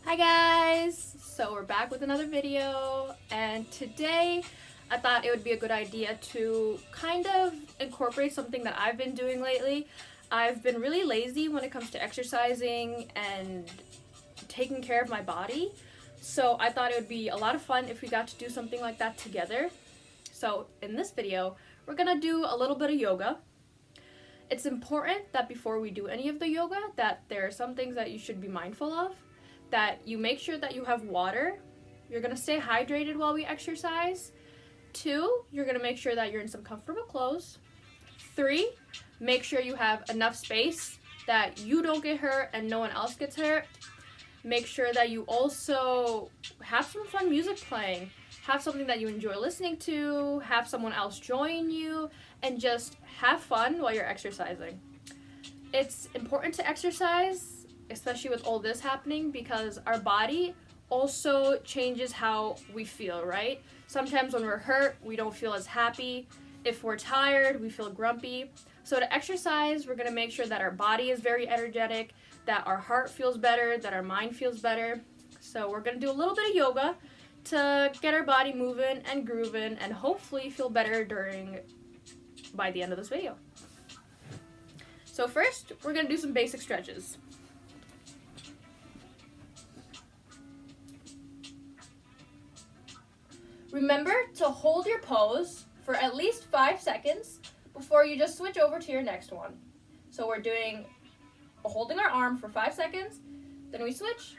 Hi guys! So we're back with another video, and today I thought it would be a good idea to kind of incorporate something that I've been doing lately. I've been really lazy when it comes to exercising and taking care of my body, so I thought it would be a lot of fun if we got to do something like that together. So in this video, we're gonna do a little bit of yoga. It's important that before we do any of the yoga that there are some things that you should be mindful of, that you make sure that you have water. You're gonna stay hydrated while we exercise. 2, you're gonna make sure that you're in some comfortable clothes. 3, make sure you have enough space that you don't get hurt and no one else gets hurt. Make sure that you also have some fun music playing. Have something that you enjoy listening to, have someone else join you, and just have fun while you're exercising. It's important to exercise, especially with all this happening, because our body also changes how we feel, right? Sometimes when we're hurt, we don't feel as happy. If we're tired, we feel grumpy. So to exercise, we're gonna make sure that our body is very energetic, that our heart feels better, that our mind feels better. So we're gonna do a little bit of yoga to get our body moving and grooving and hopefully feel better by the end of this video. So first, we're gonna do some basic stretches. Remember to hold your pose for at least 5 seconds before you just switch over to your next one. So we're holding our arm for 5 seconds, then we switch,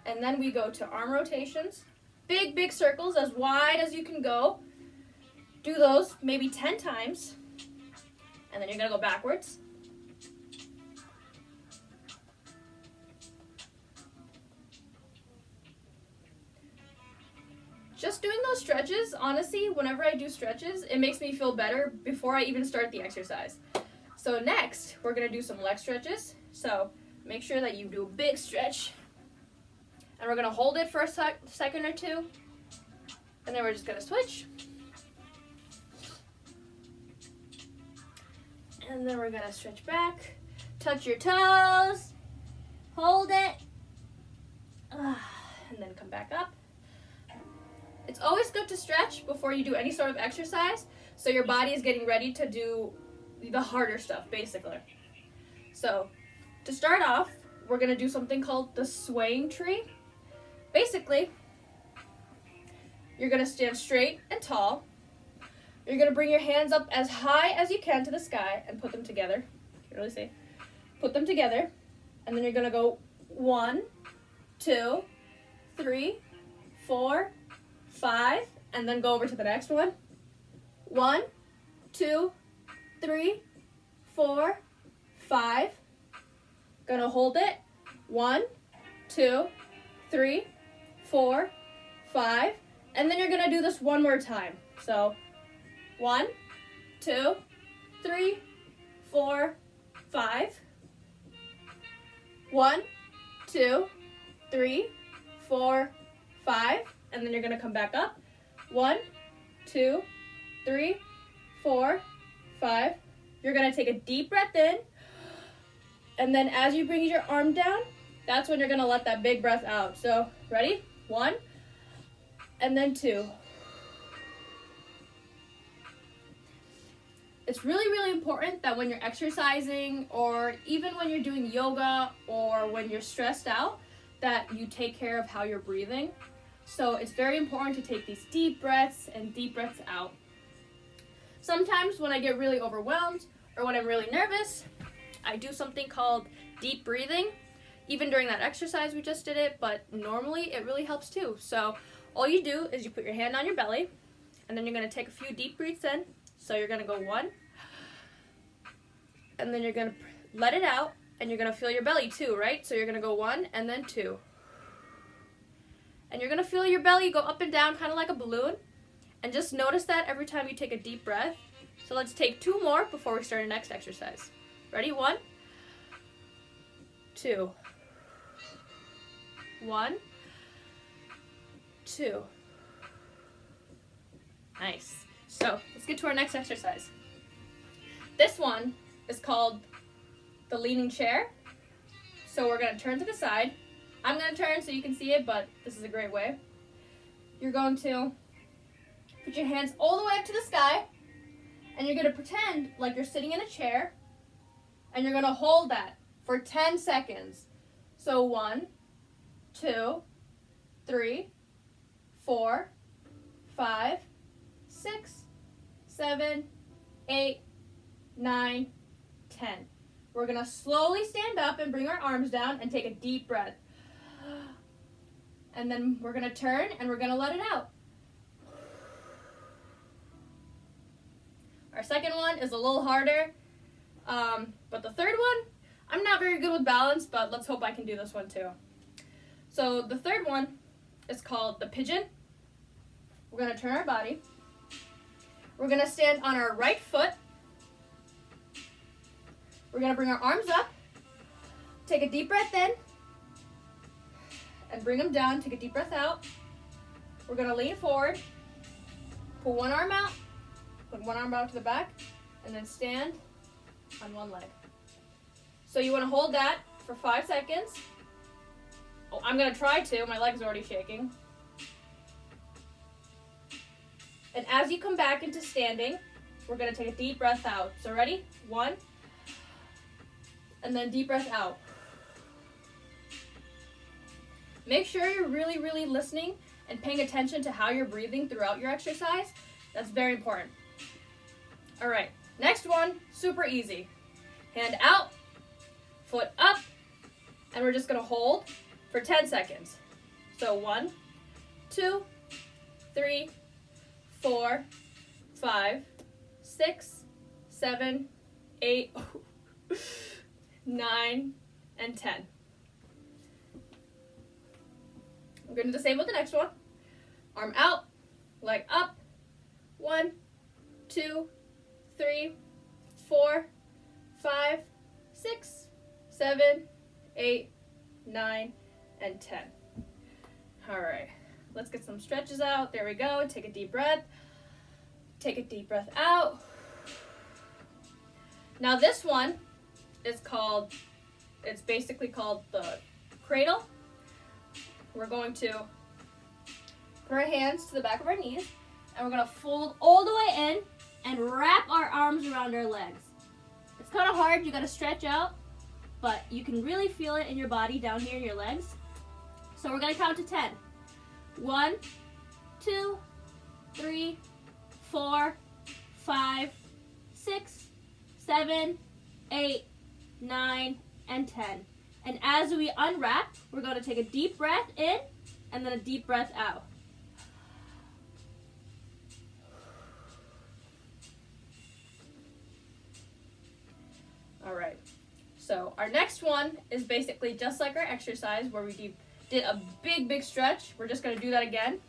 and then we go to arm rotations. Big circles, as wide as you can go. Do those maybe 10 times, and then you're gonna go backwards. Just doing those stretches, honestly, whenever I do stretches, it makes me feel better before I even start the exercise. So next, we're gonna do some leg stretches. So make sure that you do a big stretch, and we're gonna hold it for a second or two, and then we're just gonna switch. And then we're gonna stretch back, touch your toes, hold it, and then come back up. It's always good to stretch before you do any sort of exercise, so your body is getting ready to do the harder stuff, basically. So to start off, we're gonna do something called the swaying tree. Basically, you're gonna stand straight and tall. You're gonna bring your hands up as high as you can to the sky and put them together. Can't really see. Put them together, and then you're gonna go 1, 2, 3, 4, 5, and then go over to the next one. 1, 2, 3, 4, 5. Gonna hold it. 1, 2, 3, 4, 5, and then you're gonna do this one more time. So 1, 2, 3, 4, 5. 1, 2, 3, 4, 5, and then you're gonna come back up. 1, 2, 3, 4, 5. You're gonna take a deep breath in, and then as you bring your arm down, that's when you're gonna let that big breath out. So, ready? 1, and then 2. It's really important that when you're exercising, or even when you're doing yoga, or when you're stressed out, that you take care of how you're breathing. So it's very important to take these deep breaths and deep breaths out. Sometimes when I get really overwhelmed, or when I'm really nervous, I do something called deep breathing. Even during that exercise we just did it, but normally it really helps too. So all you do is you put your hand on your belly, and then you're gonna take a few deep breaths in. So you're gonna go 1, and then you're gonna let it out, and you're gonna feel your belly too, right? So you're gonna go 1 and then 2. And you're gonna feel your belly go up and down kind of like a balloon. And just notice that every time you take a deep breath. So let's take 2 more before we start our next exercise. Ready? 1, 2. 1, 2. Nice. So let's get to our next exercise. This one is called the leaning chair. So we're going to turn to the side. I'm going to turn so you can see it, but this is a great way. You're going to put your hands all the way up to the sky, and you're going to pretend like you're sitting in a chair, and you're going to hold that for 10 seconds. So 1, 2, 3, 4, 5, 6, 7, 8, 9, 10. We're going to slowly stand up and bring our arms down and take a deep breath. And then we're going to turn and we're going to let it out. Our second one is a little harder, but the third one, I'm not very good with balance, but let's hope I can do this one too. So the third one is called the pigeon. We're going to turn our body. We're going to stand on our right foot. We're going to bring our arms up. Take a deep breath in. And bring them down. Take a deep breath out. We're going to lean forward. Pull one arm out. Put one arm out to the back. And then stand on one leg. So you want to hold that for 5 seconds. Oh, I'm going to try to. My leg's already shaking. And as you come back into standing, we're going to take a deep breath out. So ready? 1. And then deep breath out. Make sure you're really, really listening and paying attention to how you're breathing throughout your exercise. That's very important. All right, next one, super easy. Hand out, foot up, and we're just going to hold for 10 seconds. So 1, 2, 3, 4, 5, 6, 7, 8, 9, and 10. I'm going to do the same with the next one. Arm out, leg up. 1, 2, 3, 4, 5, 6, 7, 8, 9, and 10. All right, let's get some stretches out. There we go. Take a deep breath. Take a deep breath out. Now this one is called, it's basically called the cradle. We're going to put our hands to the back of our knees, and we're going to fold all the way in and wrap our arms around our legs. It's kind of hard. You got to stretch out, but you can really feel it in your body down here in your legs. So we're going to count to 10. 1, 2, 3, 4, 5, 6, 7, 8, 9, and 10. And as we unwrap, we're going to take a deep breath in and then a deep breath out. All right. So our next one is basically just like our exercise where we did a big, big stretch. We're just going to do that again.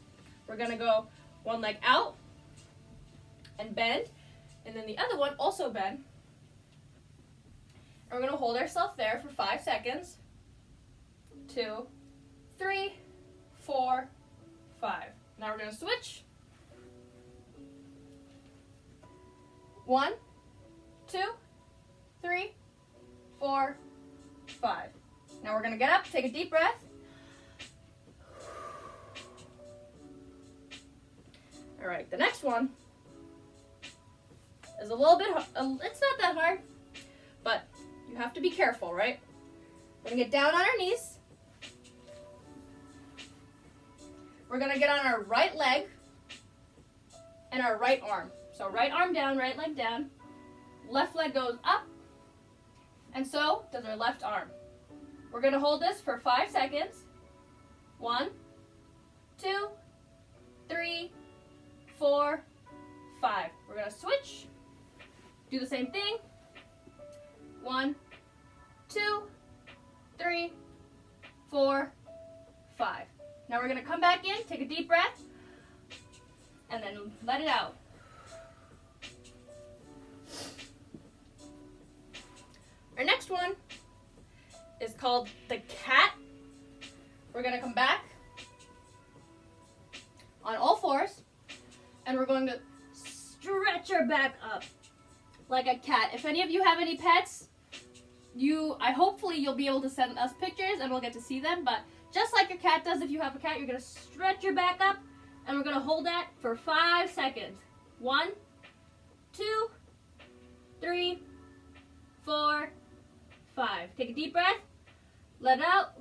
We're going to go one leg out and bend, and then the other one also bend. And we're going to hold ourselves there for 5 seconds. 2, 3, 4, 5. Now we're going to switch. 1, 2, 3, 4, 5. Now we're going to get up, take a deep breath. All right, the next one is a little bit, it's not that hard, but you have to be careful, right? We're going to get down on our knees. We're going to get on our right leg and our right arm. So right arm down, right leg down. Left leg goes up, and so does our left arm. We're going to hold this for 5 seconds. 1, 2, 3, 4, 5. We're going to switch. Do the same thing. 1, 2, 3, 4, 5. Now we're going to come back in, take a deep breath, and then let it out. Our next one is called the cat. We're going to come back on all fours, and we're going to stretch our back up like a cat. If any of you have any pets, hopefully you'll be able to send us pictures and we'll get to see them, but just like your cat does, if you have a cat, you're gonna stretch your back up and we're gonna hold that for 5 seconds. 1, 2, 3, 4, 5. Take a deep breath, let it out.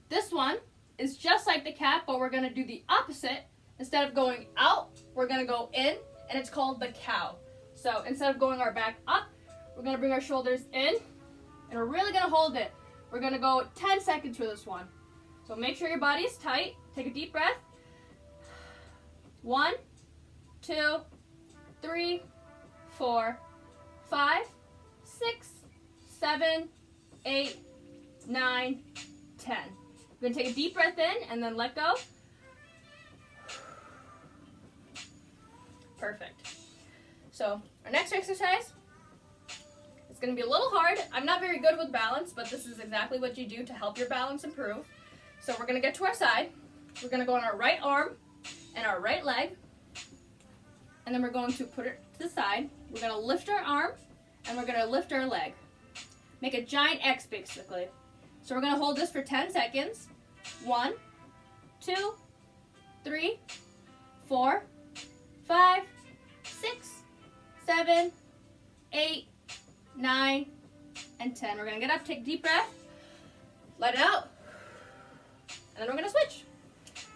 This one is just like the cat, but we're gonna do the opposite. Instead of going out, we're gonna go in, and it's called the cow. So instead of going our back up, we're gonna bring our shoulders in, and we're really gonna hold it. We're gonna go 10 seconds for this one. So make sure your body is tight. Take a deep breath. 1, 2, 3, 4, 5, 6, 7, 8, 9, 10. We're gonna take a deep breath in and then let go. Perfect. So our next exercise is going to be a little hard. I'm not very good with balance, but this is exactly what you do to help your balance improve. So we're going to get to our side. We're going to go on our right arm and our right leg. And then we're going to put it to the side. We're going to lift our arm and we're going to lift our leg. Make a giant X basically. So we're going to hold this for 10 seconds. 1, 2, 3, 4, 5, 6, 7, 8, 9, and 10. We're going to get up, take a deep breath, let it out, and then we're going to switch.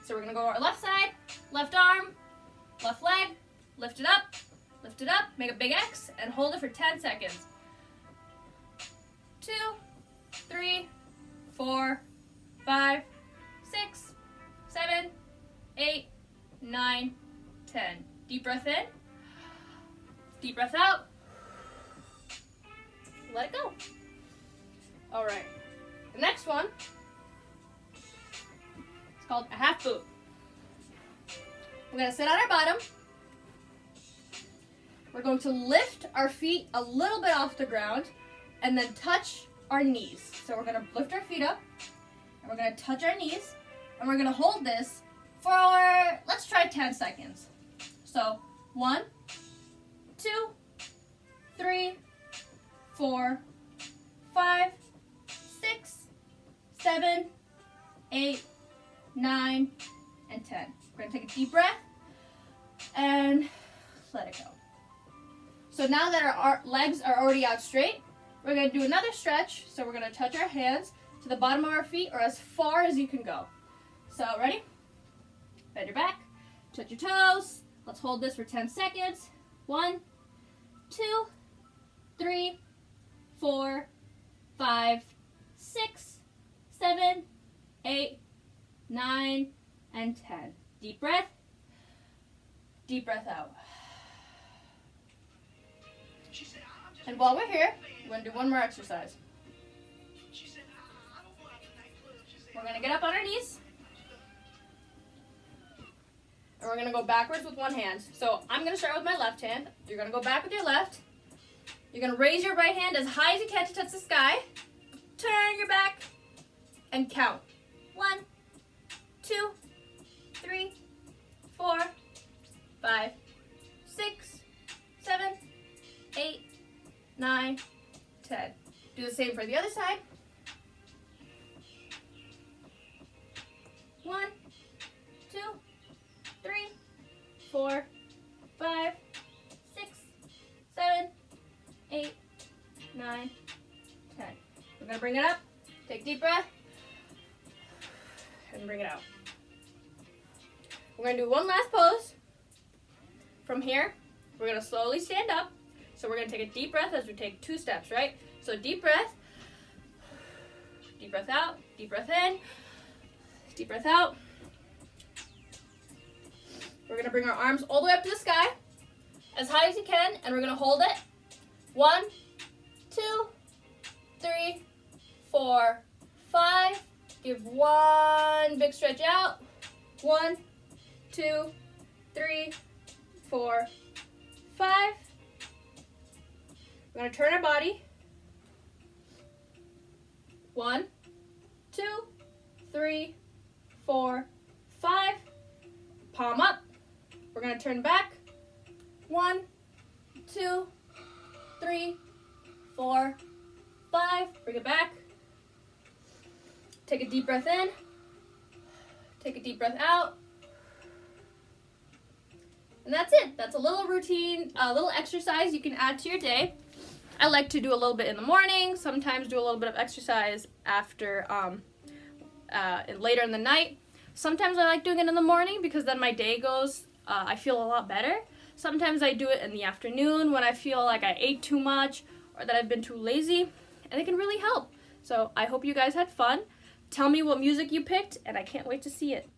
So we're going to go to our left side, left arm, left leg, lift it up, make a big X, and hold it for 10 seconds. 2, 3, 4, 5, 6, 7, 8, 9, 10. Deep breath in, deep breath out, let it go. All right, the next one is called a half boot. We're gonna sit on our bottom. We're going to lift our feet a little bit off the ground and then touch our knees. So we're gonna lift our feet up and we're gonna touch our knees and we're gonna hold this for, let's try 10 seconds. So 1, 2, 3, 4, 5, 6, 7, 8, 9, and 10. We're gonna take a deep breath and let it go. So now that our legs are already out straight, we're gonna do another stretch. So we're gonna touch our hands to the bottom of our feet or as far as you can go. So ready? Bend your back, touch your toes. Let's hold this for 10 seconds. 1, 2, 3, 4, 5, 6, 7, 8, 9, and 10. Deep breath out. And while we're here, we're going to do one more exercise. We're going to get up on our knees. And we're going to go backwards with one hand. So I'm going to start with my left hand. You're going to go back with your left. You're going to raise your right hand as high as you can to touch the sky. Turn your back and count. 1, 2, 3, 4, 5, 6, 7, 8, 9, 10. Do the same for the other side. 1, 2, 3, 4, 5, 6, 7, 8, 9, 10. We're going to bring it up. Take a deep breath. And bring it out. We're going to do one last pose. From here, we're going to slowly stand up. So we're going to take a deep breath as we take 2 steps, right? So deep breath out, deep breath in, deep breath out. We're going to bring our arms all the way up to the sky, as high as you can, and we're going to hold it. 1, 2, 3, 4, 5. Give one big stretch out. 1, 2, 3, 4, 5. We're going to turn our body. 1, 2, 3, 4, 5. Palm up. We're going to turn back. 1, 2, 3, 4, 5. Bring it back. Take a deep breath in. Take a deep breath out. And that's it. That's a little routine, a little exercise you can add to your day. I like to do a little bit in the morning, sometimes do a little bit of exercise after, later in the night. Sometimes I like doing it in the morning because then my day goes, I feel a lot better. Sometimes I do it in the afternoon when I feel like I ate too much or that I've been too lazy, and it can really help. So I hope you guys had fun. Tell me what music you picked, and I can't wait to see it.